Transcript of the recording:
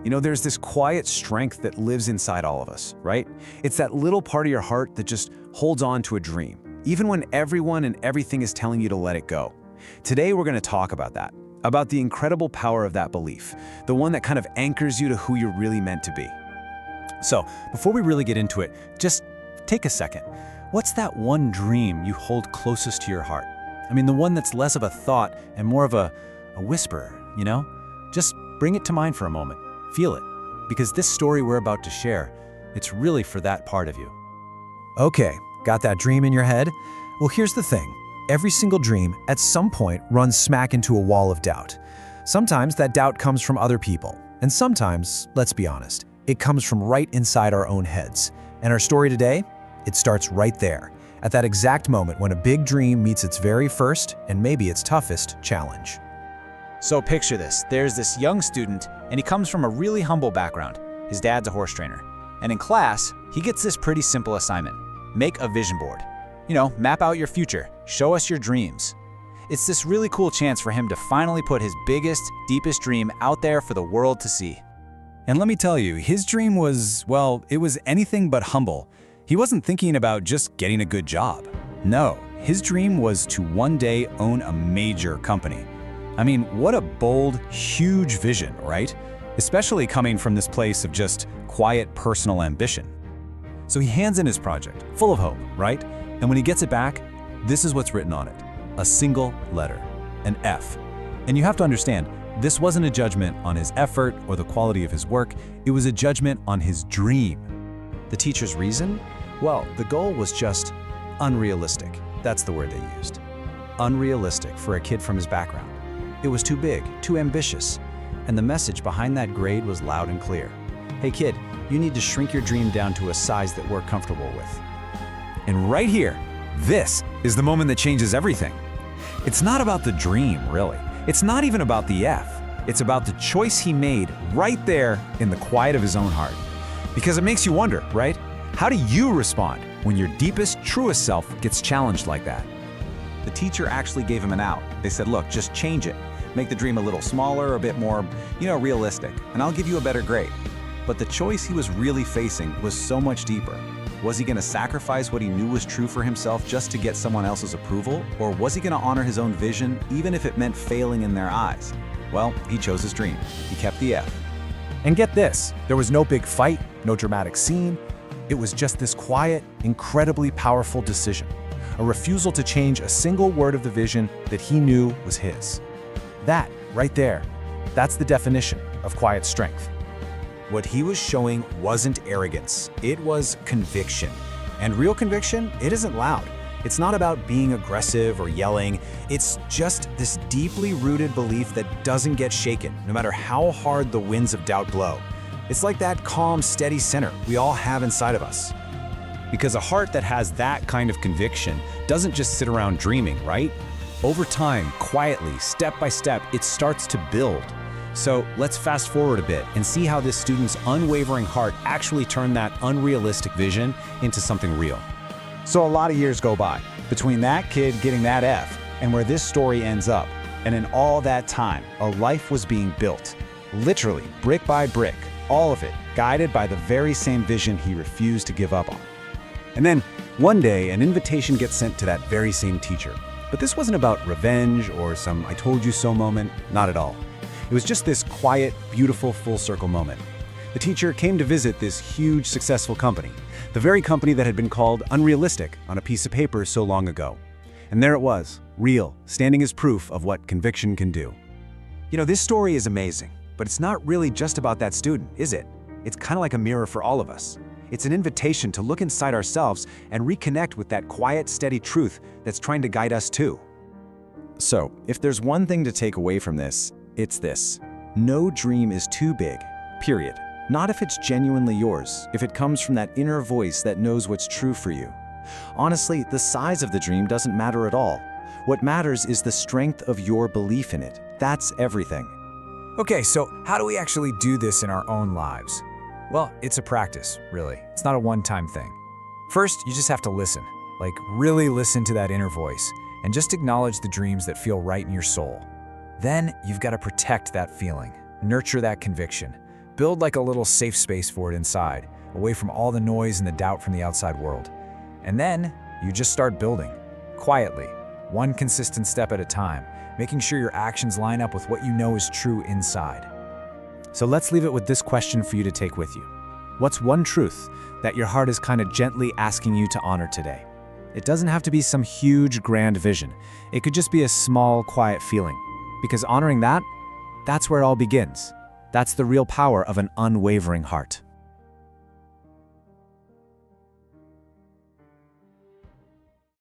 There's this quiet strength that lives inside all of us, right? It's that little part of your heart that just holds on to a dream, even when everyone and everything is telling you to let it go. Today, we're going to talk about that, about the incredible power of that belief, the one that kind of anchors you to who you're really meant to be. So, before we really get into it, just take a second. What's that one dream you hold closest to your heart? I mean, the one that's less of a thought and more of a whisper, Just bring it to mind for a moment. Feel it. Because this story we're about to share, it's really for that part of you. Okay, got that dream in your head? Well, here's the thing. Every single dream, at some point, runs smack into a wall of doubt. Sometimes that doubt comes from other people. And sometimes, let's be honest, it comes from right inside our own heads. And our story today? It starts right there, at that exact moment when a big dream meets its very first, and maybe its toughest, challenge. So picture this. There's this young student, and he comes from a really humble background. His dad's a horse trainer. And in class, he gets this pretty simple assignment. Make a vision board. Map out your future. Show us your dreams. It's this really cool chance for him to finally put his biggest, deepest dream out there for the world to see. And let me tell you, his dream was, it was anything but humble. He wasn't thinking about just getting a good job. No, his dream was to one day own a major company. I mean, what a bold, huge vision, right? Especially coming from this place of just quiet personal ambition. So he hands in his project, full of hope, right? And when he gets it back, this is what's written on it. A single letter, an F. And you have to understand, this wasn't a judgment on his effort or the quality of his work. It was a judgment on his dream. The teacher's reason? Well, the goal was just unrealistic. That's the word they used. Unrealistic for a kid from his background. It was too big, too ambitious. And the message behind that grade was loud and clear. Hey kid, you need to shrink your dream down to a size that we're comfortable with. And right here, this is the moment that changes everything. It's not about the dream, really. It's not even about the F. It's about the choice he made right there in the quiet of his own heart. Because it makes you wonder, right? How do you respond when your deepest, truest self gets challenged like that? The teacher actually gave him an out. They said, look, just change it. Make the dream a little smaller, a bit more, realistic, and I'll give you a better grade. But the choice he was really facing was so much deeper. Was he going to sacrifice what he knew was true for himself just to get someone else's approval? Or was he going to honor his own vision, even if it meant failing in their eyes? Well, he chose his dream. He kept the F. And get this, there was no big fight, no dramatic scene. It was just this quiet, incredibly powerful decision. A refusal to change a single word of the vision that he knew was his. That, right there, that's the definition of quiet strength. What he was showing wasn't arrogance, it was conviction. And real conviction, it isn't loud. It's not about being aggressive or yelling. It's just this deeply rooted belief that doesn't get shaken, no matter how hard the winds of doubt blow. It's like that calm, steady center we all have inside of us. Because a heart that has that kind of conviction doesn't just sit around dreaming, right? Over time, quietly, step by step, it starts to build. So let's fast forward a bit and see how this student's unwavering heart actually turned that unrealistic vision into something real. So a lot of years go by between that kid getting that F and where this story ends up. And in all that time, a life was being built. Literally, brick by brick, all of it guided by the very same vision he refused to give up on. And then, one day, an invitation gets sent to that very same teacher. But this wasn't about revenge or some I told you so moment, not at all. It was just this quiet, beautiful, full circle moment. The teacher came to visit this huge, successful company, the very company that had been called unrealistic on a piece of paper so long ago. And there it was, real, standing as proof of what conviction can do. This story is amazing, but it's not really just about that student, is it? It's kind of like a mirror for all of us. It's an invitation to look inside ourselves and reconnect with that quiet, steady truth that's trying to guide us too. So, if there's one thing to take away from this, it's this. No dream is too big, period. Not if it's genuinely yours, if it comes from that inner voice that knows what's true for you. Honestly, the size of the dream doesn't matter at all. What matters is the strength of your belief in it. That's everything. Okay, so how do we actually do this in our own lives? Well, it's a practice, really. It's not a one-time thing. First, you just have to listen. Really listen to that inner voice, and just acknowledge the dreams that feel right in your soul. Then, you've got to protect that feeling, nurture that conviction, Build like a little safe space for it inside, away from all the noise and the doubt from the outside world. And then you just start building, quietly, one consistent step at a time, making sure your actions line up with what you know is true inside. So let's leave it with this question for you to take with you. What's one truth that your heart is kind of gently asking you to honor today? It doesn't have to be some huge, grand vision. It could just be a small, quiet feeling. Because honoring that, that's where it all begins. That's the real power of an unwavering heart.